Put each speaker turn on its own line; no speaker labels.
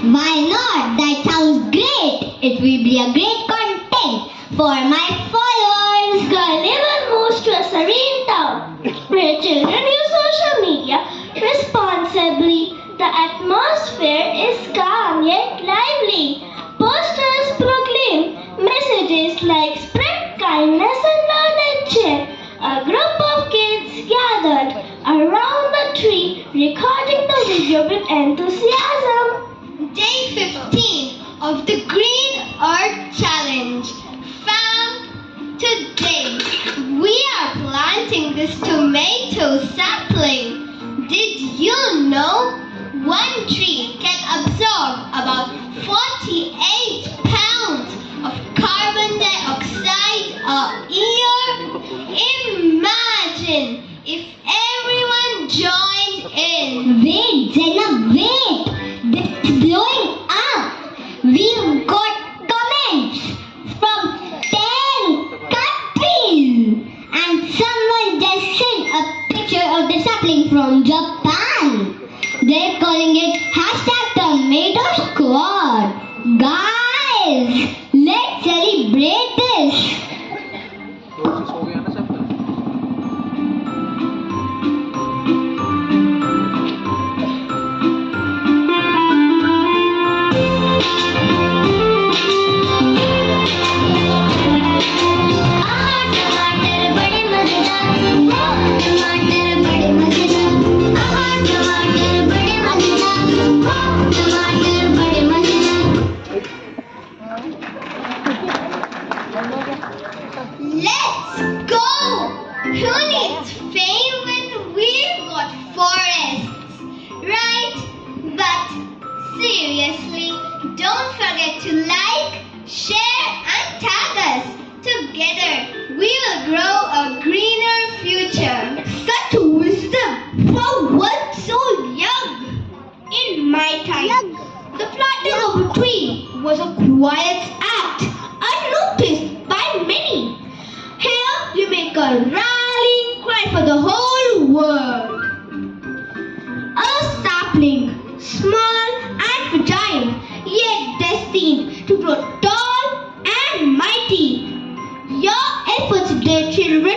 Why not? That sounds great. It will be a great content for my followers.
Gulliver moves to a serene town where children use social media responsibly. The atmosphere is calm yet lively. Posters proclaim messages like spread kindness and learn and share. A group of kids gathered around the tree, recording the video with enthusiasm.
Day 15 of the Green Earth Challenge. Fam, today we are planting this tomato sapling. Did you know one tree can absorb about 48 pounds of carbon dioxide a year? Imagine if everyone joined in. Wait, Jenna, wait! This is blowing up! We've got comments from 10 countries! And someone just sent a picture of the sapling from Japan. They're calling it #Tomato Squad. Guys, let's celebrate this! Let's go! Who needs fame when we've got forests, right? But seriously, don't forget to like, share and tag us. Together, we will grow a greener future. Such wisdom for one so young. In my time, the planting of a tree was a quiet act, unnoticed by many. Here we make a rallying cry for the whole world. A sapling, small and fragile, yet destined to grow tall and mighty. Your efforts, dear children,